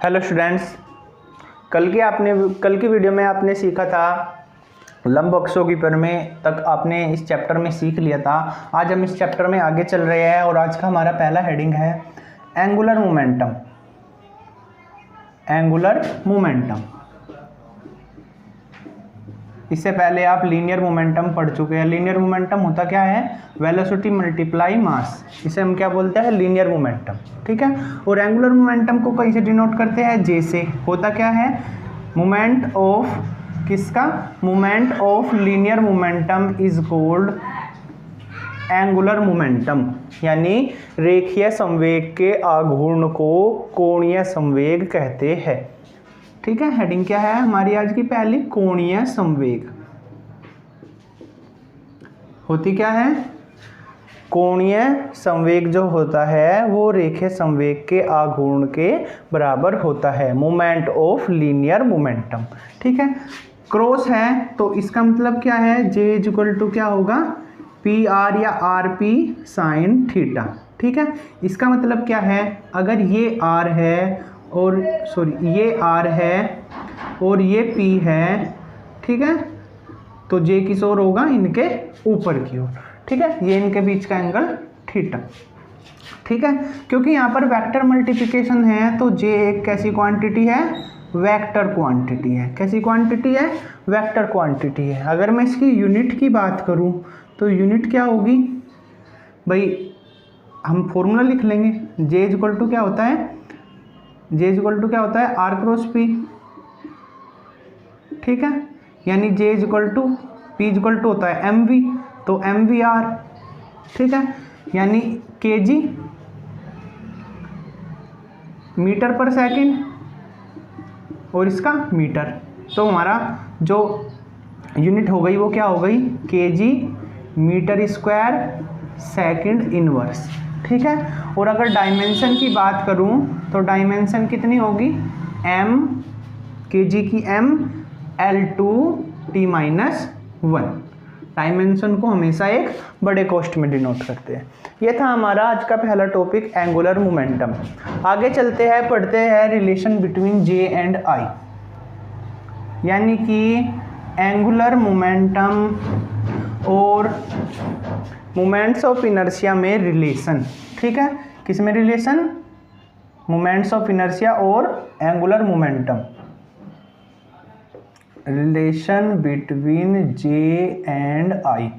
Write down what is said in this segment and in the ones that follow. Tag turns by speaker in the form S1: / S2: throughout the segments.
S1: Hello students, कल की video में आपने सीखा था लंब अक्षों की परिमेय तक आपने इस चैप्टर में सीख लिया था। आज हम इस चैप्टर में आगे चल रहे हैं और आज का हमारा पहला हेडिंग है एंगुलर मोमेंटम। एंगुलर मोमेंटम, इससे पहले आप लीनियर मोमेंटम पढ़ चुके हैं। लीनियर मोमेंटम होता क्या है? वेलोसिटी मल्टीप्लाई मास, इसे हम क्या बोलते हैं? Linear momentum. ठीक है। और एंगुलर मोमेंटम को कहीं से डिनोट करते हैं? जे से। होता क्या है? मोमेंट ऑफ किसका? Moment of linear momentum is called angular momentum, यानी रेखीय संवेग के आघूर्ण को कोणीय संवेग कहते हैं। ठीक है। हेडिंग क्या है हमारी आज की पहली? कोणीय संवेग। होती क्या है? कोणीय संवेग जो होता है वो रेखीय संवेग के आघूर्ण के बराबर होता है। Moment of linear momentum. ठीक है। क्रॉस है तो इसका मतलब क्या है? जे इज इक्वल टू क्या होगा? पी आर या आर पी साइन थीटा। ठीक है। इसका मतलब क्या है? अगर ये आर है और ये आर है और ये पी है, ठीक है, तो जे किस ओर होगा? इनके ऊपर की ओर। ठीक है। ये इनके बीच का एंगल थीटा। ठीक है। क्योंकि यहाँ पर वेक्टर मल्टीप्लिकेशन है तो जे एक कैसी क्वांटिटी है? वेक्टर क्वांटिटी है। कैसी क्वांटिटी है? वेक्टर क्वांटिटी है। अगर मैं इसकी यूनिट की बात करूँ तो यूनिट क्या होगी भाई? हम फॉर्मूला लिख लेंगे। जे इज इक्वल टू क्या होता है? जे इज इक्वल टू क्या होता है? R cross P. ठीक है। यानी J is equal to P is equal to होता है एम वी, तो एम वी आर। ठीक है। यानी के जी मीटर पर सेकंड और इसका मीटर, तो हमारा जो यूनिट हो गई वो क्या हो गई? के जी मीटर स्क्वायर सेकंड इनवर्स। ठीक है। और अगर डायमेंशन की बात करूं तो डायमेंशन कितनी होगी? m के जी की m L2 T-1। डायमेंशन को हमेशा एक बड़े कॉस्ट में डिनोट करते हैं। ये था हमारा आज का पहला टॉपिक एंगुलर मोमेंटम। आगे चलते हैं, पढ़ते हैं relation between J and I, यानी कि एंगुलर मोमेंटम और मोमेंट्स ऑफ इनर्शिया में रिलेशन। ठीक है। किस में रिलेशन? मोमेंट्स ऑफ इनर्शिया और angular momentum. Relation between J and आई,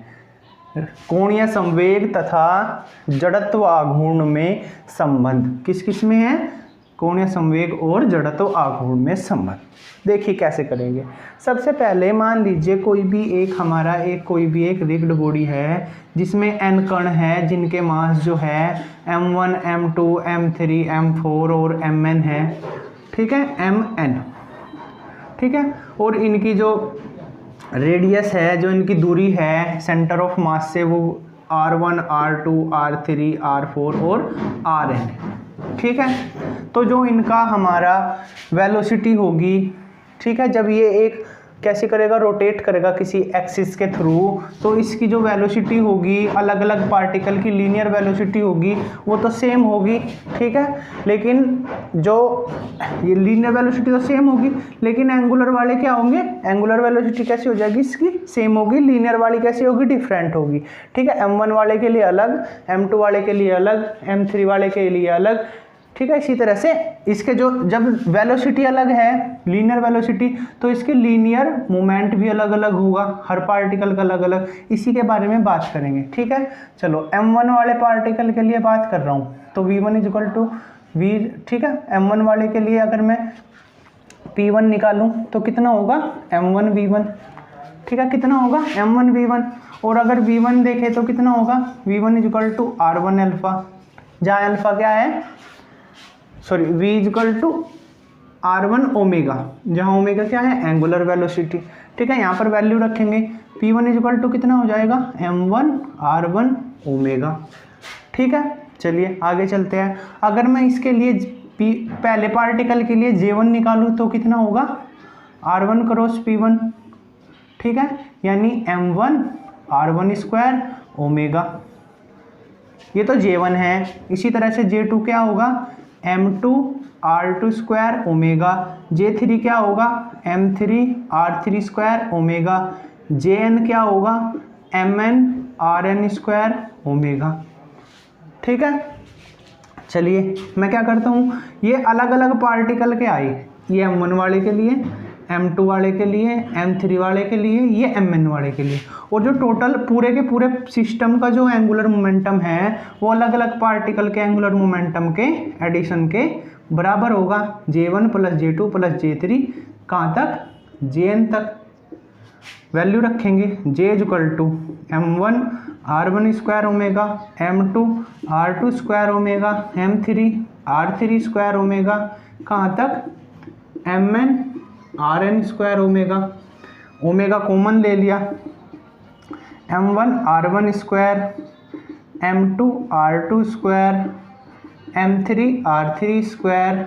S1: कोणीय संवेग तथा जड़त्व आघूर्ण में संबंध। किस किस में है? कोणीय संवेग और जड़त्व आघूर्ण में संबंध। देखिए कैसे करेंगे। सबसे पहले मान लीजिए कोई भी एक रिग्ड बॉडी है जिसमें n कण है जिनके मास जो है m1, m2, m3, m4 और mn है। ठीक है। mn। ठीक है। और इनकी जो रेडियस है, जो इनकी दूरी है सेंटर ऑफ मास से, वो r1, r2, r3, r4 और rn। ठीक है। तो जो इनका हमारा वेलोसिटी होगी, ठीक है, जब ये एक कैसे करेगा? रोटेट करेगा किसी एक्सिस के थ्रू, तो इसकी जो वेलोसिटी होगी, अलग अलग पार्टिकल की लीनियर वेलोसिटी होगी, वो तो सेम होगी। ठीक है। लेकिन जो ये लीनियर वेलोसिटी तो सेम होगी, लेकिन एंगुलर वाले क्या होंगे? एंगुलर वेलोसिटी कैसी हो जाएगी? इसकी सेम होगी, लीनियर वाली कैसी होगी? डिफरेंट होगी। ठीक है। m1 वाले के लिए अलग, m2 वाले के लिए अलग, m3 वाले के लिए अलग। ठीक है। इसी तरह से इसके जब वेलोसिटी अलग है, लीनियर वेलोसिटी, तो इसके लीनियर मोमेंट भी अलग अलग होगा, हर पार्टिकल का अलग अलग। इसी के बारे में बात करेंगे। ठीक है। चलो m1 वाले पार्टिकल के लिए बात कर रहा हूँ तो v1 is equal to v। ठीक है। m1 वाले के लिए अगर मैं p1 निकालूं तो कितना होगा? m1 v1। ठीक है। कितना होगा? m1 v1। और अगर v1 देखें तो कितना होगा? v1 is equal to r1 alpha, जहाँ अल्फा क्या है? v is equal to r1 omega, जहाँ ओमेगा क्या है? Angular velocity. ठीक है। यहाँ पर वैल्यू रखेंगे। p1 इज इक्वल टू कितना हो जाएगा? m1 r1 omega. ठीक है। चलिए आगे चलते हैं। अगर मैं इसके लिए पहले पार्टिकल के लिए j1 निकालूँ तो कितना होगा? r1 cross p1। ठीक है। यानी m1 r1 स्क्वायर ओमेगा। ये तो J1 है। इसी तरह से J2 क्या होगा? m2 r2 square omega, J3 क्या होगा m3 r3 square omega, Jn क्या होगा mn rn स्क्वायर ओमेगा। ठीक है, चलिए मैं क्या करता हूँ, ये अलग अलग पार्टिकल के आए, ये m1 वाले के लिए, m2 वाले के लिए, m3 वाले के लिए, ये mn वाले के लिए, और जो टोटल पूरे के पूरे सिस्टम का जो एंगुलर मोमेंटम है वो अलग अलग पार्टिकल के एंगुलर मोमेंटम के एडिशन के बराबर होगा, J1 plus J2 plus J3 कहाँ तक Jn तक। वैल्यू रखेंगे J equal to m1 r1 square omega, m2 r2 square omega, m3 r3 square omega कहाँ तक mn rn square omega. Omega common ले लिया, m1 r1 square, m2 r2 square, m3 r3 square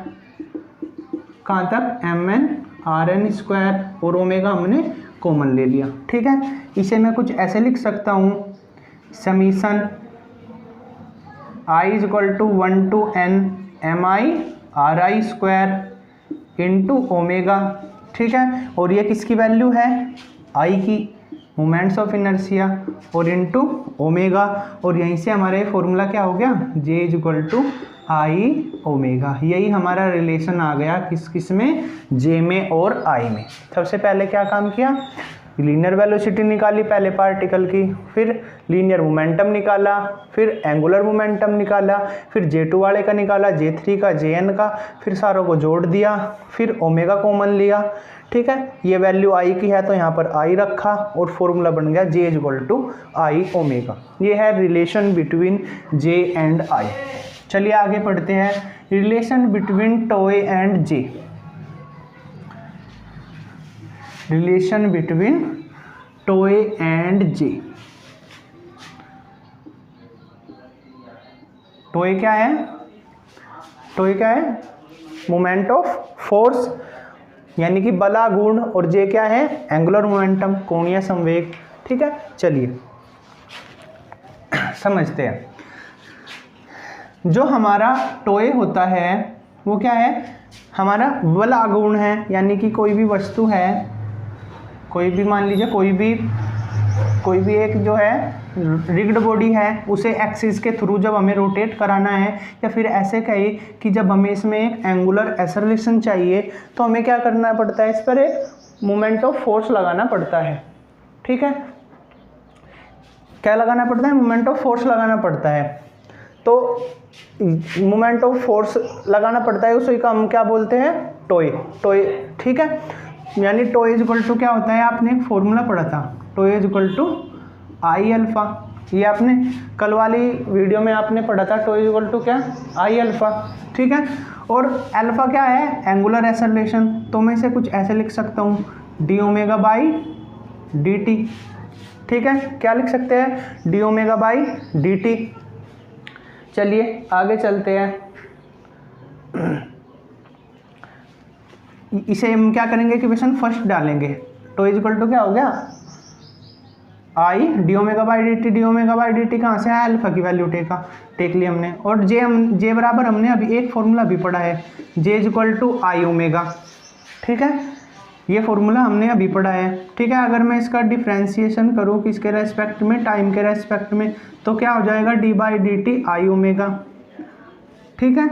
S1: कहाँ तक mn rn square, और omega हमने common ले लिया। ठीक है, इसे मैं कुछ ऐसे लिख सकता हूँ, summation i is equal to 1 to n mi ri square into omega. ठीक है, और ये किसकी वैल्यू है i की, मोमेंट्स ऑफ इनर्शिया, और इंटू ओमेगा, और यहीं से हमारा फॉर्मूला क्या हो गया J is equal to i omega. यही हमारा रिलेशन आ गया किस किस में, J में और I में। सबसे पहले क्या काम किया, लीनियर वेलोसिटी निकाली पहले पार्टिकल की, फिर लीनियर मोमेंटम निकाला, फिर एंगुलर मोमेंटम निकाला, फिर J2 वाले का निकाला, J3 का, Jn का, फिर सारों को जोड़ दिया, फिर ओमेगा कॉमन लिया। ठीक है, ये वैल्यू I की है तो यहाँ पर I रखा, और फॉर्मूला बन गया J equal to I omega. ये है relation between J and I। चलिए आगे पढ़ते हैं, relation between tau and J। Relation between tau and J। Tau क्या है, टॉय क्या है, मोमेंट ऑफ फोर्स यानी कि बला गुण, और J क्या है एंगुलर मोमेंटम कोणीय संवेग। ठीक है, चलिए समझते हैं। जो हमारा टॉय होता है वो क्या है, हमारा बला गुण है, यानी कि कोई भी वस्तु है, कोई भी मान लीजिए कोई भी एक जो है रिग्ड बॉडी है, उसे एक्सिस के थ्रू जब हमें रोटेट कराना है, या फिर ऐसे कहे कि जब हमें इसमें एक एंगुलर एक्सेलरेशन चाहिए तो हमें क्या करना पड़ता है, इस पर एक मोमेंट ऑफ फोर्स लगाना पड़ता है। ठीक है, क्या लगाना पड़ता है, मोमेंट ऑफ फोर्स लगाना पड़ता है। तो मोमेंट ऑफ फोर्स लगाना पड़ता है, उसी का हम क्या बोलते हैं, टॉय। टॉय ठीक है, यानी टॉय इज इक्वल टू क्या होता है, आपने एक फॉर्मूला पढ़ा था, tau is equal to I alpha. ये आपने कल वाली वीडियो में आपने पढ़ा था, टॉय इज इक्वल टू क्या, आई अल्फा। ठीक है, और अल्फा क्या है, एंगुलर एक्सेलरेशन। तो मैं इसे कुछ ऐसे लिख सकता हूँ, D omega by D T. ठीक है, क्या लिख सकते हैं, D omega by D T. चलिए आगे चलते हैं, इसे हम क्या करेंगे, इक्वेशन फर्स्ट डालेंगे। टो इज इक्वल टू क्या हो गया, आई D omega by D T. D omega by D T कहाँ से आया, अल्फा की वैल्यू टेक ली हमने, और जे बराबर हमने अभी एक फॉर्मूला भी पढ़ा है, J is equal to I omega. ठीक है, ये फॉर्मूला हमने अभी पढ़ा है। ठीक है, अगर मैं इसका डिफ्रेंशिएशन करूँ किसके रेस्पेक्ट में, टाइम के रेस्पेक्ट में, तो क्या हो जाएगा, D by D T I omega. ठीक है,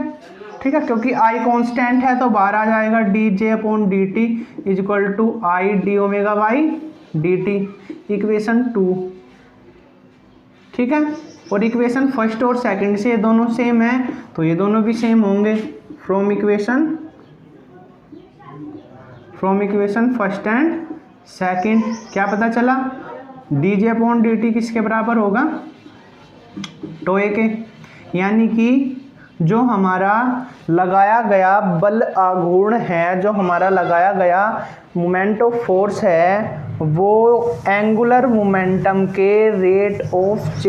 S1: ठीक है, क्योंकि आई कांस्टेंट है तो बाहर आ जाएगा, D J upon D T is equal to I D omega by D T, equation 2। ठीक है, और इक्वेशन फर्स्ट और सेकंड से ये दोनों सेम है तो ये दोनों भी सेम होंगे। From equation first and second क्या पता चला, D J upon D T किसके बराबर होगा, टोए के, यानी कि जो हमारा लगाया गया बल आघूर्ण है, जो हमारा लगाया गया मोमेंट ऑफ फोर्स है, वो एंगुलर मोमेंटम के rate of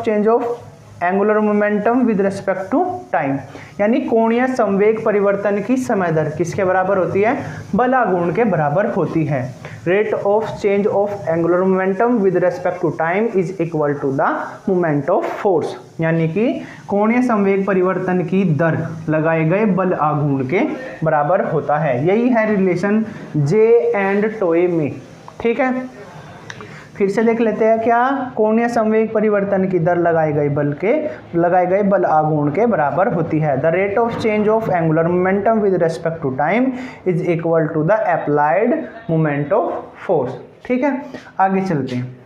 S1: change of angular momentum with respect to time, यानी कोणीय संवेग परिवर्तन की समय दर किसके बराबर होती है, बल आघूर्ण के बराबर होती है। Rate of change of angular momentum with respect to time is equal to the moment of force. यानी कि कोणीय संवेग परिवर्तन की दर लगाए गए बल आघूर्ण के बराबर होता है। यही है रिलेशन जे एंड टोए में। ठीक है, फिर से देख लेते हैं क्या, कोणीय संवेग परिवर्तन की दर लगाए गए बल आघूर्ण के बराबर होती है। The rate of change of angular momentum with respect to time is equal to the applied moment of force. ठीक है, आगे चलते हैं।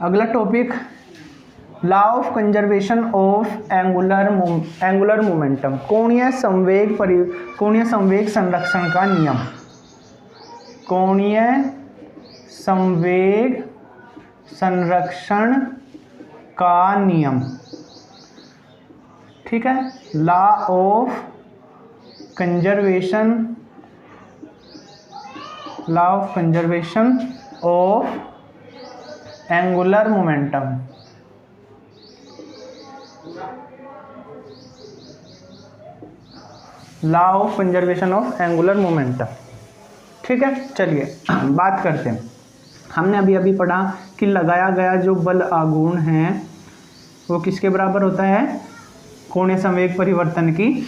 S1: अगला topic, law of conservation of angular momentum, कोणीय संवेग संरक्षण का नियम। कोणीय संवेग संरक्षण का नियम। ठीक है, law of conservation of angular momentum. Law of conservation of angular momentum. ठीक है, चलिए बात करते हैं। हमने अभी पढ़ा कि लगाया गया जो बल आघूर्ण है वो किसके बराबर होता है, कोणीय संवेग परिवर्तन की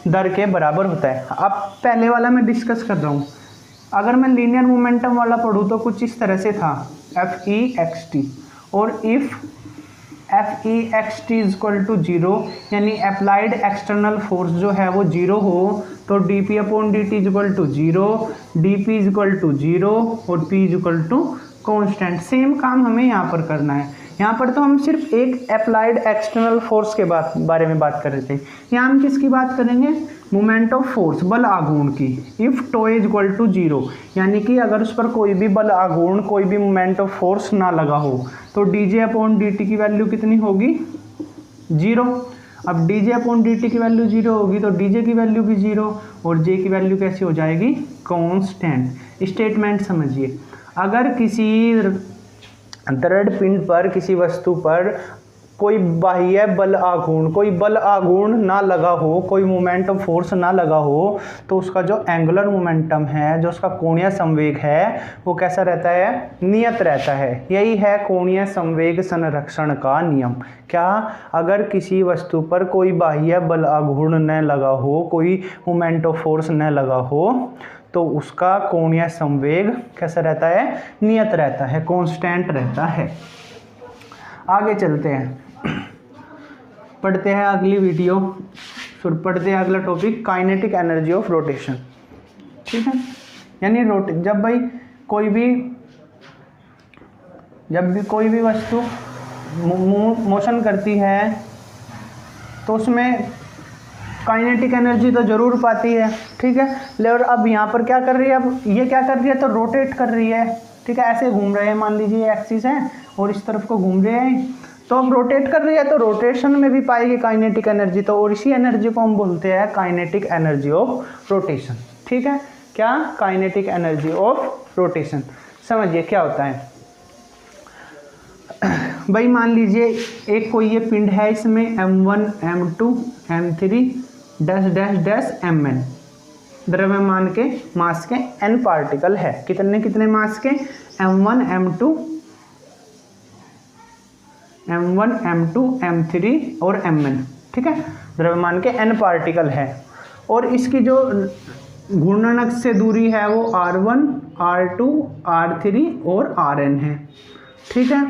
S1: दर के बराबर होता है। अब पहले वाला मैं डिस्कस कर रहा हूँ, अगर मैं लीनियर मोमेंटम वाला पढ़ूँ तो कुछ इस तरह से था, एफ ई एक्स टी, और if F E X T is equal to 0 यानी अप्लाइड एक्सटर्नल फोर्स जो है वो 0 हो तो D P upon D T is equal to 0, D P is equal to 0 और P is equal to constant. Same काम हमें यहाँ पर करना है। यहाँ पर तो हम सिर्फ एक अप्लाइड एक्सटर्नल फोर्स के बारे में बात कर रहे थे, यहाँ हम किसकी बात करेंगे, मोमेंट ऑफ फोर्स, बल आघूर्ण की। If tau is equal to 0 यानी कि अगर उस पर कोई भी बल आघूर्ण, कोई भी मोमेंट ऑफ फोर्स ना लगा हो तो D J upon D T की वैल्यू कितनी होगी, 0। अब D J upon D T की वैल्यू 0 होगी तो डी जे की वैल्यू भी 0 और जे की वैल्यू कैसी हो जाएगी, कांस्टेंट। स्टेटमेंट समझिए, अगर किसी दृढ़ पिंड पर, किसी वस्तु पर कोई बाह्य बल आघूर्ण ना लगा हो, कोई मोमेंट ऑफ फोर्स ना लगा हो तो उसका जो एंगुलर मोमेंटम है, जो उसका कोणीय संवेग है वो कैसा रहता है, नियत रहता है। यही है कोणीय संवेग संरक्षण का नियम। क्या, अगर किसी वस्तु पर कोई बाह्य बल आघूर्ण न लगा हो, कोई मोमेंट ऑफ फोर्स न लगा हो तो उसका कोणीय संवेग कैसा रहता है, नियत रहता है, कांस्टेंट रहता है। आगे चलते हैं, पढ़ते हैं अगली वीडियो, फिर पढ़ते हैं अगला topic, kinetic energy of rotation. ठीक है, यानी जब भी कोई भी वस्तु मोशन करती है तो उसमें काइनेटिक एनर्जी तो जरूर पाती है। ठीक है, लेकिन अब यहाँ पर क्या कर रही है, अब ये क्या कर रही है, तो रोटेट कर रही है। ठीक है, ऐसे घूम रहे हैं, मान लीजिए एक्सिस है और इस तरफ को घूम रहे हैं, तो हम रोटेट कर रही है तो रोटेशन में भी पाएगी काइनेटिक एनर्जी, तो और इसी एनर्जी को हम बोलते हैं काइनेटिक एनर्जी ऑफ रोटेशन। ठीक है, क्या, काइनेटिक एनर्जी ऑफ रोटेशन। समझिए क्या होता है भाई, मान लीजिए एक कोई ये पिंड है, इसमें m1 m2 m3 dash dash dash mn द्रव्यमान के मास के n पार्टिकल है। कितने मास के, m1 m2 m2 m3 और mn। ठीक है, द्रव्यमान के n पार्टिकल है और इसकी जो घूर्णनक से दूरी है वो r1 r2 r3 और rn है। ठीक है,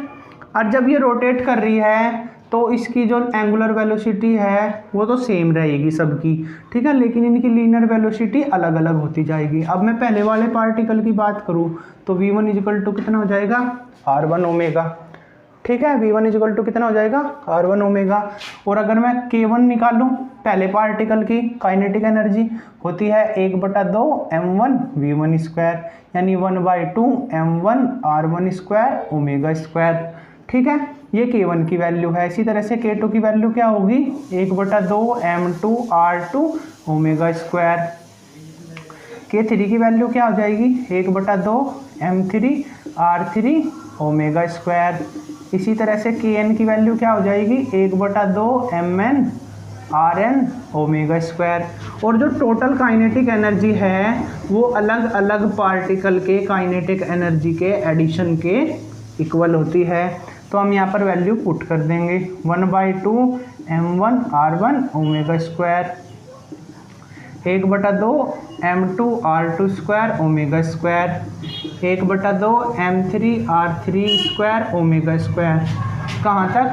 S1: और जब ये रोटेट कर रही है तो इसकी जो एंगुलर वेलोसिटी है वो तो सेम रहेगी सबकी। ठीक है, लेकिन इनकी लीनियर वेलोसिटी अलग अलग होती जाएगी। अब मैं पहले वाले पार्टिकल की बात करूँ तो v1 इजिकल टू कितना हो जाएगा, r1 ओमेगा। ठीक है, v1 इजिकल टू कितना हो जाएगा, r1 ओमेगा। और अगर मैं k1 निकालूँ पहले पार्टिकल की, काइनेटिक एनर्जी होती है 1/2 m1 v1 स्क्वायर, यानी 1/2 m1 r1 square omega square. ठीक है, ये k1 की वैल्यू है। इसी तरह से k2 की वैल्यू क्या होगी, 1/2 m2 r2 omega square. k3 की वैल्यू क्या हो जाएगी, 1/2 m3 r3 ओमेगा स्क्वायर। इसी तरह से kn की वैल्यू क्या हो जाएगी, 1/2 mn rn ओमेगा स्क्वायर। और जो टोटल काइनेटिक एनर्जी है वो अलग अलग पार्टिकल के काइनेटिक एनर्जी के एडिशन के इक्वल होती है। तो हम यहाँ पर वैल्यू पुट कर देंगे 1/2 m1 r1 omega square 1/2 m2 r2 square omega square 1/2 m3 r3 square omega square. कहाँ तक?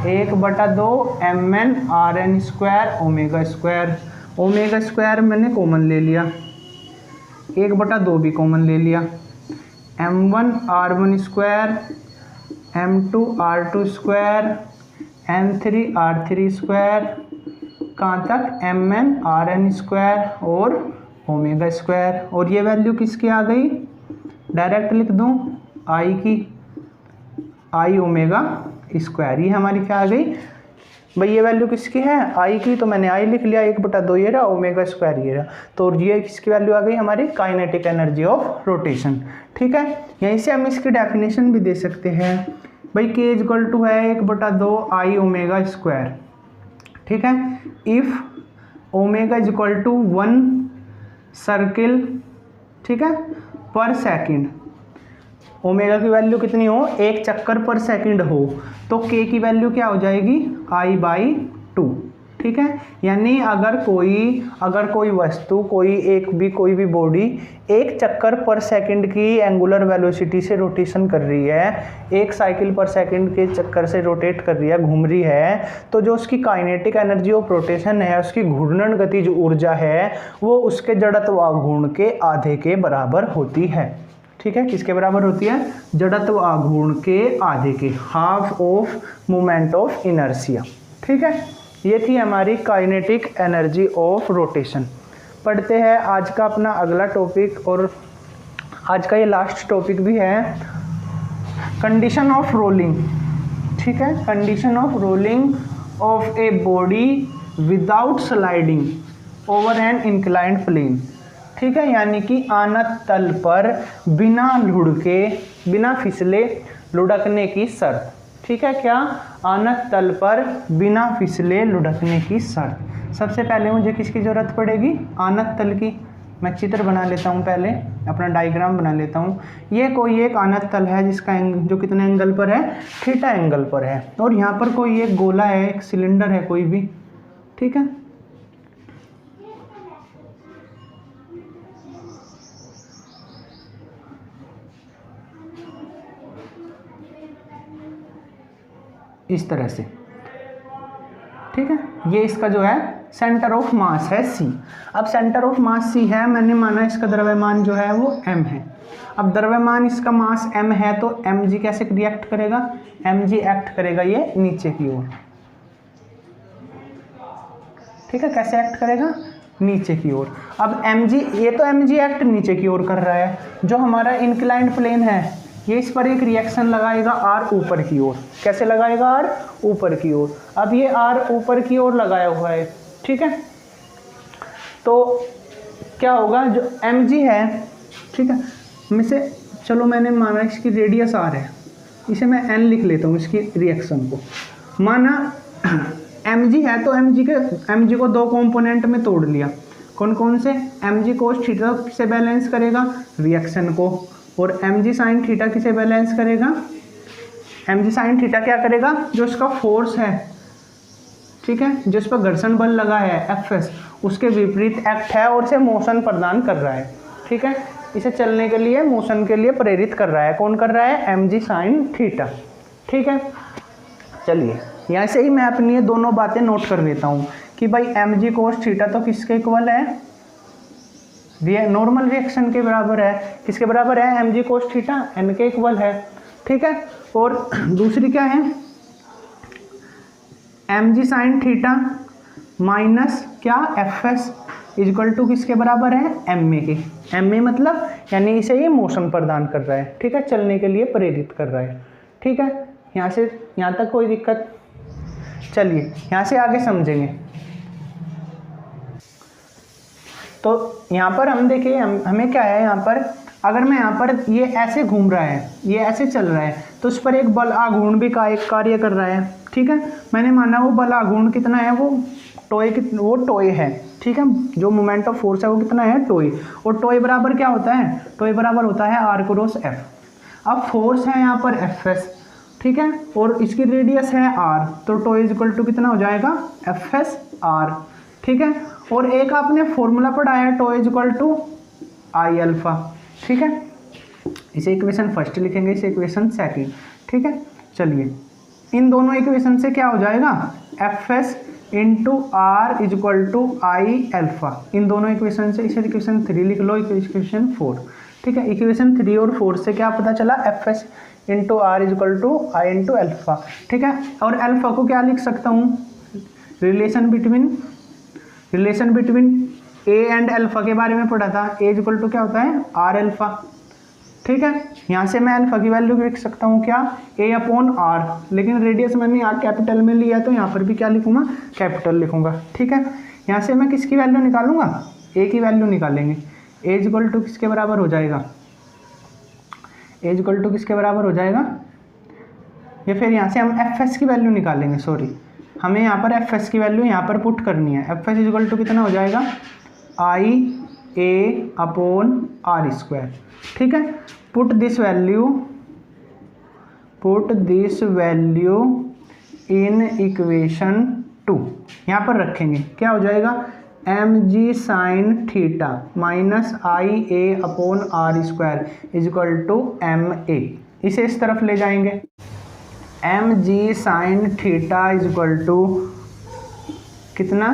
S1: 1/2 mn rn square omega square. Omega square मैंने कॉमन ले लिया, 1/2 भी कॉमन ले लिया, m1 r1 square m2 r2 square m3 r3 square, कहाँ तक? mn rn स्क्वायर और ओमेगा स्क्वायर। और ये वैल्यू किसकी आ गई? डायरेक्ट लिख दूँ आई की, आई ओमेगा स्क्वायर। ये हमारी क्या आ गई भाई? ये वैल्यू किसकी है? आई की। तो मैंने आई लिख लिया, 1/2 ये रहा, ओमेगा स्क्वायर ये रहा। तो ये किसकी वैल्यू आ गई? हमारी काइनेटिक एनर्जी ऑफ रोटेशन। ठीक है, यहीं से हम इसकी डेफिनेशन भी दे सकते हैं भाई। के इक्वल टू है 1/2 आई ओमेगा स्क्वायर। ठीक है, if omega is equal to 1 circle, ठीक है, पर सेकंड, ओमेगा की वैल्यू कितनी हो? 1 चक्कर पर सेकंड हो, तो के की वैल्यू क्या हो जाएगी? I/2। ठीक है, यानी अगर कोई वस्तु, कोई भी बॉडी 1 चक्कर पर सेकंड की एंगुलर वेलोसिटी से रोटेशन कर रही है, 1 साइकिल पर सेकंड के चक्कर से रोटेट कर रही है, घूम रही है, तो जो उसकी काइनेटिक एनर्जी ऑफ रोटेशन है, उसकी घूर्णन गतिज ऊर्जा है, वो उसके जड़त्व आघूर्ण के आधे के बराबर होती है। ठीक है, किसके बराबर होती है? जड़त्व आघूर्ण के आधे के, half of moment of inertia. ठीक है, ये थी हमारी काइनेटिक एनर्जी ऑफ रोटेशन। पढ़ते हैं आज का अपना अगला टॉपिक, और आज का ये लास्ट टॉपिक भी है, कंडीशन ऑफ रोलिंग। ठीक है, condition of rolling of a body without sliding over an inclined plane. ठीक है, यानी कि आनत तल पर बिना लुढ़के, बिना फिसले लुढ़कने की शर्त। ठीक है, क्या? आनत तल पर बिना फिसले लुढ़कने की शर्त। सबसे पहले मुझे किसकी ज़रूरत पड़ेगी? आनत तल की। मैं चित्र बना लेता हूँ, पहले अपना डायग्राम बना लेता हूँ। ये कोई एक आनत तल है जिसका जो कितने एंगल पर है? थीटा एंगल पर है। और यहाँ पर कोई एक गोला है, एक सिलेंडर है कोई भी। ठीक है, इस तरह से। ठीक है, ये इसका जो है सेंटर ऑफ मास है सी। अब सेंटर ऑफ मास सी है, मैंने माना इसका द्रव्यमान जो है वो m है। अब द्रव्यमान इसका मास m है, तो mg कैसे रिएक्ट करेगा? mg एक्ट करेगा ये नीचे की ओर। ठीक है, कैसे एक्ट करेगा? नीचे की ओर। अब mg, ये तो mg एक्ट नीचे की ओर कर रहा है। जो हमारा इंक्लाइंड प्लेन है, ये इस पर एक रिएक्शन लगाएगा r ऊपर की ओर। कैसे लगाएगा? r ऊपर की ओर। अब ये r ऊपर की ओर लगाया हुआ है। ठीक है, तो क्या होगा? जो mg है, ठीक है, में से चलो मैंने माना इसकी रेडियस r है, इसे मैं n लिख लेता हूँ इसकी रिएक्शन को। माना mg है, तो mg को दो कंपोनेंट में तोड़ लिया। कौन कौन से? mg कोस थीटा से बैलेंस करेगा रिएक्शन को, और mg साइन थीटा किसे बैलेंस करेगा? mg साइन थीटा क्या करेगा? जो इसका फोर्स है, ठीक है, जो इस पर घर्षण बल लगा है Fs, उसके विपरीत एक्ट है और इसे मोशन प्रदान कर रहा है। ठीक है, इसे चलने के लिए, मोशन के लिए प्रेरित कर रहा है। कौन कर रहा है? mg sine theta. ठीक है, चलिए यहाँ से ही मैं अपनी ये दोनों बातें नोट कर लेता हूँ कि भाई mg कोस थीटा तो किसके इक्वल है? नॉर्मल रिएक्शन के बराबर है। किसके बराबर है? mg कोस थीटा n के इक्वल है। ठीक है, और दूसरी क्या है? mg साइन थीटा माइनस क्या? fs इक्वल टू किसके बराबर है? ma के। ma मतलब यानी इसे ये मोशन प्रदान कर रहा है। ठीक है, चलने के लिए प्रेरित कर रहा है। ठीक है, यहाँ से यहाँ तक कोई दिक्कत? चलिए यहाँ से आगे समझेंगे। तो यहाँ पर हम देखिए, हमें क्या है यहाँ पर, अगर मैं यहाँ पर ये ऐसे घूम रहा है, ये ऐसे चल रहा है, तो उस पर एक बल आघूर्ण भी का एक कार्य कर रहा है। ठीक है, मैंने माना वो बल आघूर्ण कितना है? वो टोए है। ठीक है, जो मोमेंट ऑफ फोर्स है वो कितना है? टोए। और टोए बराबर क्या होता है? टोए बराबर होता है r क्रॉस f। अब फोर्स है यहाँ पर Fs। ठीक है, और इसकी रेडियस है r, तो टो इज इक्वल टू कितना हो जाएगा एफ एस आर। ठीक है, और एक आपने फॉर्मूला पढ़ा है tau is equal to I alpha. ठीक है, इसे इक्वेशन फर्स्ट लिखेंगे, इसे इक्वेशन सेकंड। ठीक है, चलिए इन दोनों इक्वेशन से क्या हो जाएगा F S into R is equal to I alpha. इन दोनों इक्वेशन से, इसे इक्वेशन 3 लिख लो, इक्वेशन 4। ठीक है, इक्वेशन 3 और 4 से क्या पता चला F S into R is equal to I into alpha. ठीक है, और अल्फा को क्या लिख सकता हूँ, relation between A and alpha के बारे में पढ़ा था, ए इज इक्वल टू क्या होता है आर अल्फा। ठीक है, यहाँ से मैं अल्फा की वैल्यू लिख सकता हूँ क्या ए अपॉन आर, लेकिन रेडियस मैंने आर कैपिटल में लिया तो यहाँ पर भी क्या लिखूंगा कैपिटल लिखूंगा। ठीक है, यहाँ से मैं किसकी वैल्यू निकालूंगा, ए की वैल्यू निकालेंगे। ए इज इक्वल टू किसके बराबर हो जाएगा, ए इज इक्वल टू किसके बराबर हो जाएगा, या फिर यहाँ से हम एफ एस की वैल्यू निकालेंगे। सॉरी, हमें यहाँ पर एफ एस की वैल्यू यहाँ पर पुट करनी है। F S is equal to कितना हो जाएगा I A upon R square. ठीक है, put this value in equation 2, यहाँ पर रखेंगे, क्या हो जाएगा M G sine theta minus I A upon R square is equal to M A. इसे इस तरफ ले जाएंगे, M G sine theta is equal to कितना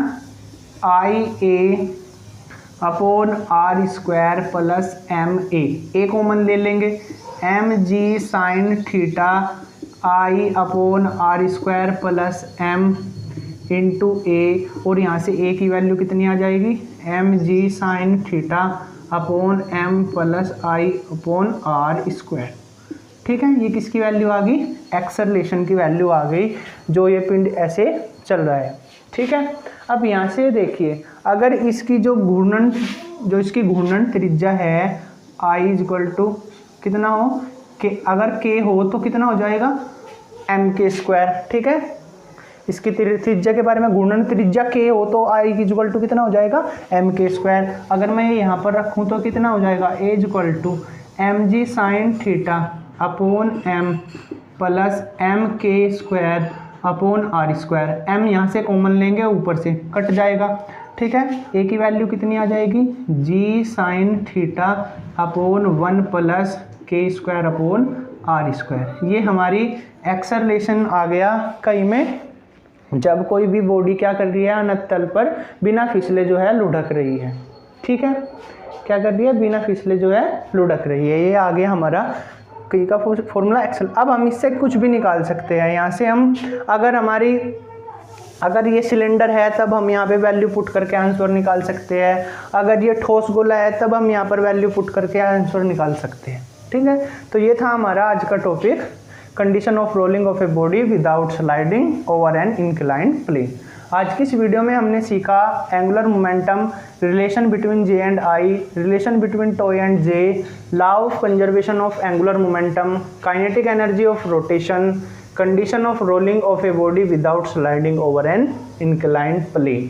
S1: I A upon R square plus M A common ले लेंगे, M G sine theta I upon R square plus M into A, और यहाँ से ए की वैल्यू कितनी आ जाएगी M G sine theta upon M plus I upon R square. ठीक है, ये किसकी वैल्यू आ गई, एक्सेलरेशन की वैल्यू आ गई, जो ये पिंड ऐसे चल रहा है। ठीक है, अब यहाँ से देखिए, अगर इसकी जो इसकी घूर्णन त्रिज्या है आई इज इक्वल टू कितना हो कि अगर के हो तो कितना हो जाएगा एम के स्क्वायर। ठीक है, इसकी त्रिज्या के बारे में, घूर्णन त्रिज्या के हो तो आई इज इक्वल टू कितना हो जाएगा एम के स्क्वायर। अगर मैं यहाँ पर रखूँ तो कितना हो जाएगा A is equal to M G sine theta upon M plus M K square upon R square. M यहाँ से कॉमन लेंगे, ऊपर से कट जाएगा। ठीक है, ए की वैल्यू कितनी आ जाएगी जी साइन थीटा अपॉन 1 प्लस के स्क्वायर अपॉन आर स्क्वायर। ये हमारी एक्सेलरेशन आ गया कई में, जब कोई भी बॉडी क्या कर रही है अनंत तल पर बिना फिसले जो है लुढ़क रही है। ठीक है, क्या कर रही है बिना फिसले जो है लुढ़क रही है। ये आ गया हमारा कई का फॉर्मूला एक्सेल। अब हम इससे कुछ भी निकाल सकते हैं। यहाँ से हम अगर ये सिलेंडर है तब हम यहाँ पे वैल्यू पुट करके आंसर निकाल सकते हैं, अगर ये ठोस गोला है तब हम यहाँ पर वैल्यू पुट करके आंसर निकाल सकते हैं। ठीक है, तो ये था हमारा आज का topic, condition of rolling of a body without sliding over an inclined plane. आज की इस वीडियो में हमने सीखा angular momentum, relation between J and I, relation between tau and J, law of conservation of angular momentum, kinetic energy of rotation, condition of rolling of a body without sliding over an inclined plane।